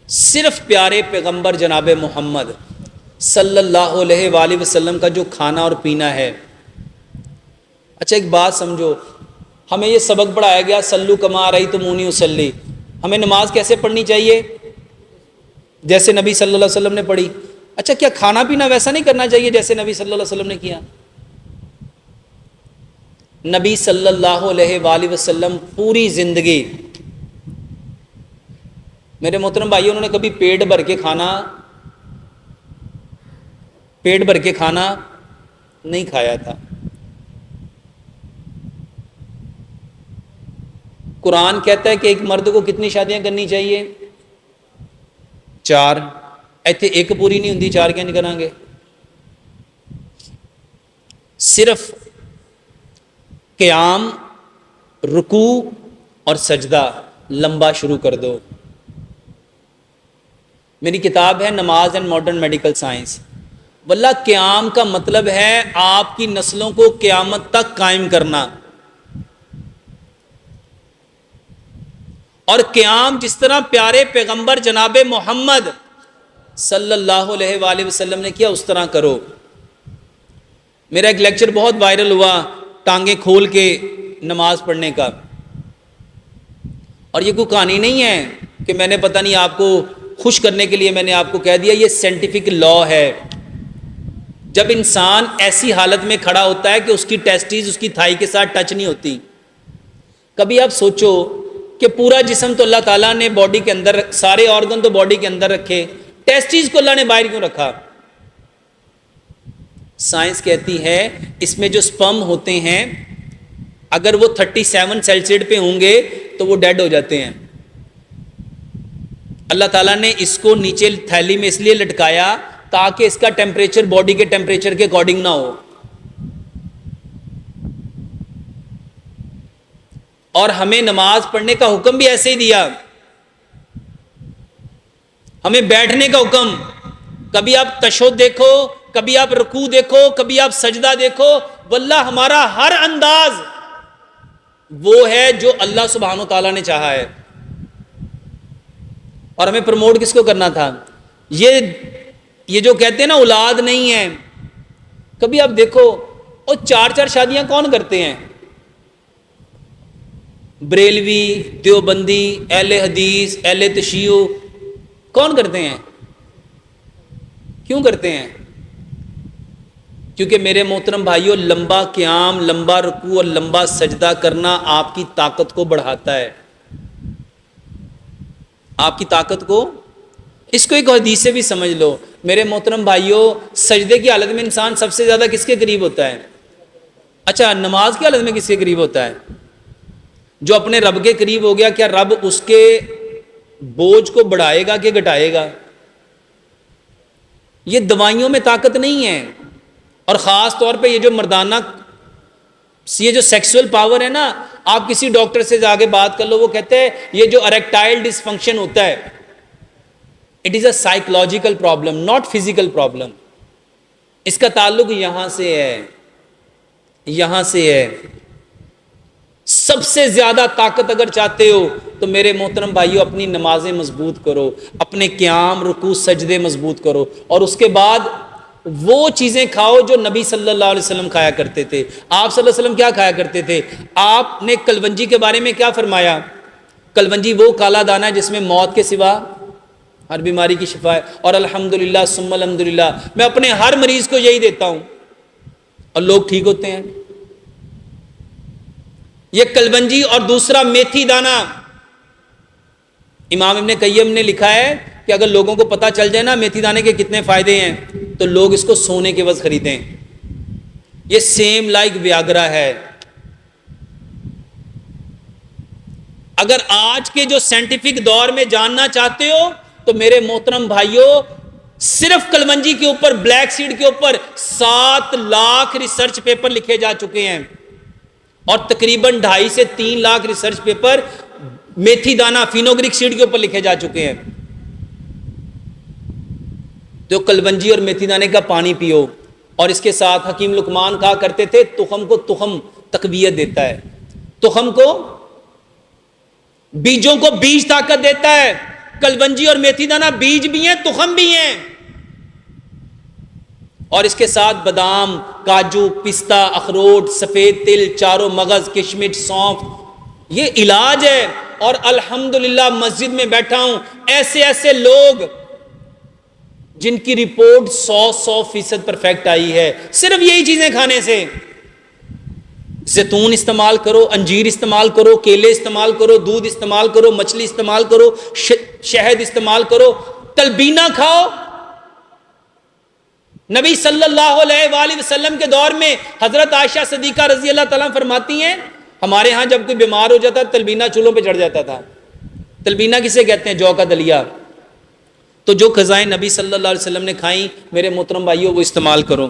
صرف پیارے پیغمبر جناب محمد صلی اللہ علیہ وآلہ وسلم کا جو کھانا اور پینا ہے. اچھا ایک بات سمجھو، ہمیں یہ سبق پڑھایا گیا صلو کما رأیتمونی اصلی، ہمیں نماز کیسے پڑھنی چاہیے؟ جیسے نبی صلی اللہ علیہ وسلم نے پڑھی. اچھا کیا کھانا پینا ویسا نہیں کرنا چاہیے جیسے نبی صلی اللہ علیہ وسلم نے کیا؟ نبی صلی اللہ علیہ وآلہ وسلم پوری زندگی، میرے محترم بھائیوں، انہوں نے کبھی پیٹ بھر کے کھانا نہیں کھایا تھا. قرآن کہتا ہے کہ ایک مرد کو کتنی شادیاں کرنی چاہیے؟ 4. ایتھے ایک پوری نہیں ہوندی، 4 کیا نہیں کریں گے؟ صرف قیام، رکوع اور سجدہ لمبا شروع کر دو. میری کتاب ہے نماز اینڈ ماڈرن میڈیکل سائنس. واللہ قیام کا مطلب ہے آپ کی نسلوں کو قیامت تک قائم کرنا. اور قیام جس طرح پیارے پیغمبر جناب محمد صلی اللہ علیہ وآلہ وسلم نے کیا اس طرح کرو. میرا ایک لیکچر بہت وائرل ہوا ٹانگیں کھول کے نماز پڑھنے کا، اور یہ کوئی کہانی نہیں ہے کہ میں نے پتہ نہیں آپ کو خوش کرنے کے لیے میں نے آپ کو کہہ دیا، یہ سائنٹیفک لا ہے. جب انسان ایسی حالت میں کھڑا ہوتا ہے کہ اس کی ٹیسٹیز اس کی تھائی کے ساتھ ٹچ نہیں ہوتی. کبھی آپ سوچو کہ پورا جسم تو اللہ تعالیٰ نے باڈی کے اندر، سارے آرگن تو باڈی کے اندر رکھے، ٹیسٹیز کو اللہ نے باہر کیوں رکھا؟ سائنس کہتی ہے اس میں جو سپرم ہوتے ہیں اگر وہ 37 سیلسیٹ پہ ہوں گے تو وہ ڈیڈ ہو جاتے ہیں. اللہ تعالیٰ نے اس کو نیچے تھیلی میں اس لیے لٹکایا تاکہ اس کا ٹیمپریچر باڈی کے ٹیمپریچر کے اکارڈنگ نہ ہو. اور ہمیں نماز پڑھنے کا حکم بھی ایسے ہی دیا، ہمیں بیٹھنے کا حکم. کبھی آپ تشہد دیکھو، کبھی آپ رکوع دیکھو، کبھی آپ سجدہ دیکھو، واللہ ہمارا ہر انداز وہ ہے جو اللہ سبحانہ و تعالیٰ نے چاہا ہے. اور ہمیں پروموٹ کس کو کرنا تھا؟ یہ جو کہتے ہیں نا اولاد نہیں ہے، کبھی آپ دیکھو اور 4 شادیاں کون کرتے ہیں؟ بریلوی، دیوبندی، اہل حدیث، اہل تشیع، کون کرتے ہیں؟ کیوں کرتے ہیں؟ کیونکہ میرے محترم بھائیوں، لمبا قیام، لمبا رکوع اور لمبا سجدہ کرنا آپ کی طاقت کو بڑھاتا ہے. آپ کی طاقت کو، اس کو ایک حدیث سے بھی سمجھ لو میرے محترم بھائیوں. سجدے کی حالت میں انسان سب سے زیادہ کس کے قریب ہوتا ہے؟ اچھا نماز کی حالت میں کس کے قریب ہوتا ہے؟ جو اپنے رب کے قریب ہو گیا، کیا رب اس کے بوجھ کو بڑھائے گا کہ گھٹائے گا؟ یہ دوائیوں میں طاقت نہیں ہے. اور خاص طور پہ یہ جو مردانہ، یہ جو سیکسول پاور ہے نا، آپ کسی ڈاکٹر سے جا کے بات کر لو، وہ کہتے ہیں یہ جو اریکٹائل ڈس فنکشن ہوتا ہے it is a psychological problem not physical problem. اس کا تعلق یہاں سے ہے. سب سے زیادہ طاقت اگر چاہتے ہو تو میرے محترم بھائیوں اپنی نمازیں مضبوط کرو، اپنے قیام، رکوع، سجدے مضبوط کرو، اور اس کے بعد وہ چیزیں کھاؤ جو نبی صلی اللہ علیہ وسلم کھایا کرتے تھے. آپ صلی اللہ علیہ وسلم کیا کھایا کرتے تھے؟ آپ نے کلونجی کے بارے میں کیا فرمایا؟ کلونجی وہ کالا دانہ ہے جس میں موت کے سوا ہر بیماری کی شفا ہے. اور الحمدللہ ثم الحمدللہ میں اپنے ہر مریض کو یہی دیتا ہوں اور لوگ ٹھیک ہوتے ہیں. یہ کلونجی. اور دوسرا میتھی دانہ. امام ابن قیم نے لکھا ہے کہ اگر لوگوں کو پتہ چل جائے نا میتھی دانے کے کتنے فائدے ہیں تو لوگ اس کو سونے کے عوض خریدیں. یہ سیم لائک ویاگرا ہے. اگر آج کے جو سائنٹیفک دور میں جاننا چاہتے ہو تو میرے محترم بھائیوں صرف کلونجی کے اوپر، بلیک سیڈ کے اوپر 7 لاکھ ریسرچ پیپر لکھے جا چکے ہیں، اور تقریباً 2.5 سے 3 لاکھ ریسرچ پیپر میتھی دانہ فینوگرک سیڈ کے اوپر لکھے جا چکے ہیں. جو کلونجی اور میتھی دانے کا پانی پیو، اور اس کے ساتھ حکیم لقمان کہا کرتے تھے تخم کو تخم تقویت دیتا ہے، تخم کو، بیجوں کو بیج طاقت دیتا ہے. کلونجی اور میتھی دانہ بیج بھی ہیں، تخم بھی ہیں، اور اس کے ساتھ بادام، کاجو، پستہ، اخروٹ، سفید تل، چاروں مغز، کشمش، سونف، یہ علاج ہے۔ اور الحمدللہ مسجد میں بیٹھا ہوں، ایسے ایسے لوگ جن کی رپورٹ 100% پرفیکٹ آئی ہے صرف یہی چیزیں کھانے سے۔ زیتون استعمال کرو، انجیر استعمال کرو، کیلے استعمال کرو، دودھ استعمال کرو، مچھلی استعمال کرو، شہد استعمال کرو، تلبینہ کھاؤ۔ نبی صلی اللہ علیہ وآلہ وسلم کے دور میں حضرت عائشہ صدیقہ رضی اللہ تعالیٰ فرماتی ہیں ہمارے ہاں جب کوئی بیمار ہو جاتا تلبینہ چولہوں پہ چڑھ جاتا تھا۔ تلبینہ کسے کہتے ہیں؟ جو کا دلیا۔ تو جو غذائیں نبی صلی اللہ علیہ وسلم نے کھائیں میرے محترم بھائیوں وہ استعمال کرو۔